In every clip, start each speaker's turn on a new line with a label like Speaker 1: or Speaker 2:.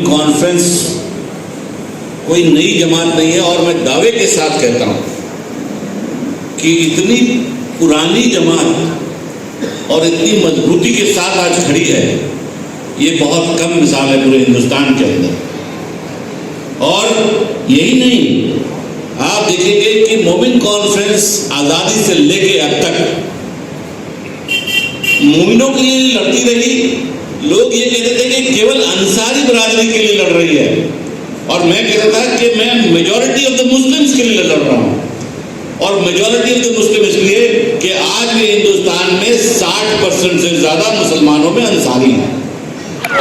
Speaker 1: Conference कोई नई जमात नहीं है और मैं दावे के साथ कहता हूं कि इतनी पुरानी जमात और इतनी मजबूती के साथ आज खड़ी है, ये बहुत कम मिसाल है पूरे हिंदुस्तान के अंदर। और यही नहीं, आप देखेंगे कि मोमिन कॉन्फ्रेंस आज़ादी से लेके अब तक मोमिनों के लिए लड़ती रही। लोग ये कहते थे कि केवल अंसारी बरादरी के लिए लड़ रही है, और मैं कहता था कि मैं मेजॉरिटी ऑफ द मुस्लिम्स के लिए लड़ रहा हूँ। और मेजॉरिटी ऑफ द मुस्लिम इसलिए कि आज भी हिंदुस्तान में 60% से ज़्यादा मुसलमानों में अंसारी हैं।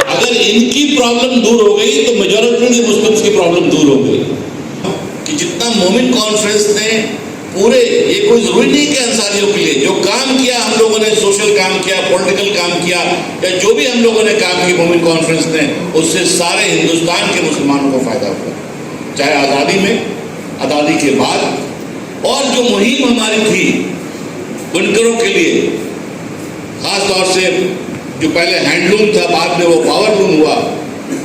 Speaker 1: अगर इनकी प्रॉब्लम दूर हो गई तो मेजॉरिटी ऑफ द मुस्लिम्स की प्रॉब्लम दूर हो गई। कि जितना मोमिन कॉन्फ्रेंस ने पूरे, ये कोई जरूरी नहीं कि अंसारियों के लिए जो काम किया हम लोगों ने, सोशल काम किया, पॉलिटिकल काम किया, या जो भी हम लोगों ने काम किया मोमिन कॉन्फ्रेंस ने, उससे सारे हिंदुस्तान के मुसलमानों को फायदा हुआ, चाहे आज़ादी में, आज़ादी के बाद। और जो मुहिम हमारी थी बुनकरों के लिए, खास तौर से जो पहले हैंडलूम था, बाद में वो पावर लूम हुआ,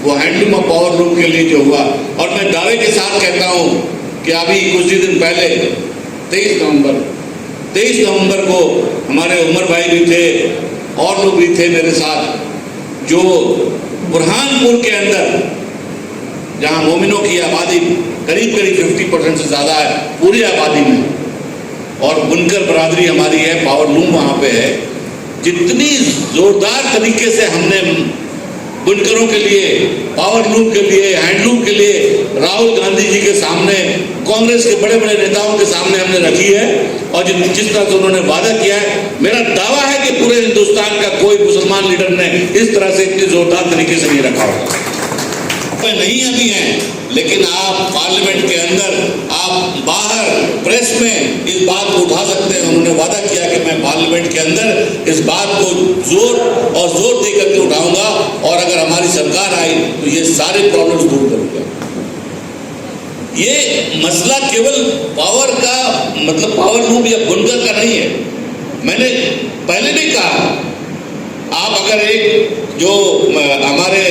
Speaker 1: वो हैंडलूम और पावर लूम के लिए जो हुआ। और मैं दावे के साथ कहता हूँ कि अभी कुछ ही दिन पहले 23 नवंबर को हमारे उमर भाई भी थे और लोग भी थे मेरे साथ, जो बुरहानपुर के अंदर जहाँ मोमिनों की आबादी करीब 50% से ज़्यादा है पूरी आबादी में, और बुनकर बरादरी हमारी है, पावर लूम वहाँ पे है। जितनी ज़ोरदार तरीके से हमने बुनकरों के लिए, पावर लूम के लिए, हैंडलूम के लिए राहुल गांधी जी के सामने, कांग्रेस के बड़े बड़े नेताओं के सामने हमने रखी है, और जिस तरह से उन्होंने वादा किया है, मेरा दावा है कि पूरे हिंदुस्तान का कोई मुसलमान लीडर ने इस तरह से इतनी जोरदार तरीके से नहीं रखा होगा। नहीं अभी हैं, लेकिन आप पार्लियामेंट के अंदर, आप बाहर प्रेस में इस बात को उठा सकते हैं। उन्होंने वादा किया कि मैं पार्लियामेंट के अंदर इस बात को जोर दे करके उठाऊंगा, और अगर हमारी सरकार आई तो ये सारे प्रॉब्लम्स दूर करूंगा। ये मसला केवल पावर का, मतलब पावर लूम या बुनकर का नहीं है। मैंने पहले भी कहा, आप अगर एक जो हमारे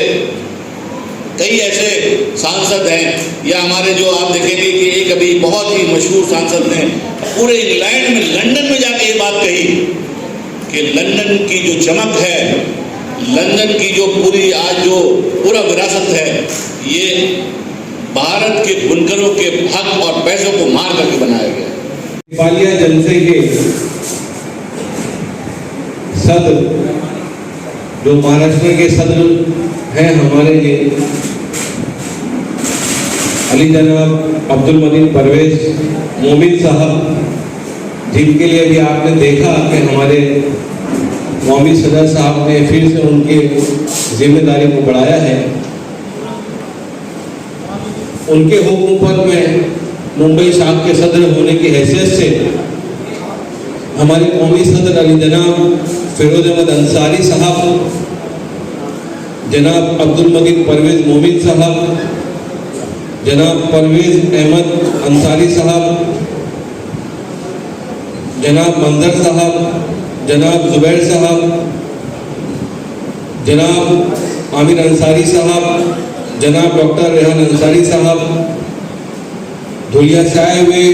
Speaker 1: कई ऐसे सांसद हैं, या हमारे जो आप देखेंगे कि एक अभी बहुत ही मशहूर सांसद ने पूरे इंग्लैंड में, लंदन में जाके ये बात कही कि लंदन की जो चमक है, लंदन की जो पूरी आज जो पूरा विरासत है, ये भारत के बुनकरों के हक और पैसों को मार करके बनाया गया।
Speaker 2: नेपालिया जलसे के सदर, जो महाराष्ट्र के सदर हैं हमारे लिए, अली जनाब अब्दुल मजीद परवेज मोमिन साहब, जिनके लिए भी आपने देखा कि हमारे कौमी सदर साहब ने फिर से उनकी जिम्मेदारी को बढ़ाया है। उनके हुक्म पर मैं मुंबई साहब के सदर होने की हैसियत से हमारे कौमी सदर अली जनाब फिरोज अहमद अंसारी साहब, जनाब अब्दुल मजीद परवेज मोमिन साहब, जनाब परवेज अहमद अंसारी साहब, जनाब मंजर साहब, जनाब जुबैर साहब, जनाब आमिर अंसारी साहब, जनाब डॉक्टर रेहान अंसारी साहब, धुलिया से आए हुए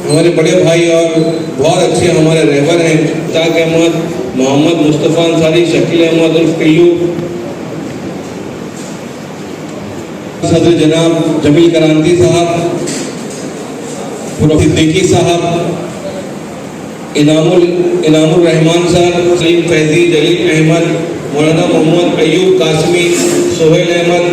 Speaker 2: हमारे बड़े भाई और बहुत अच्छे हमारे रहबर हैं, मुश्ताक अहमद, मोहम्मद मुस्तफ़ा अंसारी, शकील अहमद उर्फ कल्लू, सदर जनाब जमील करांती साहब, सिद्दीकी साहब, इनामुर रहमान साहब, सलीम फैजी, जलील अहमद, मौलाना मोहम्मद अयूब कासमी, सोहेल अहमद,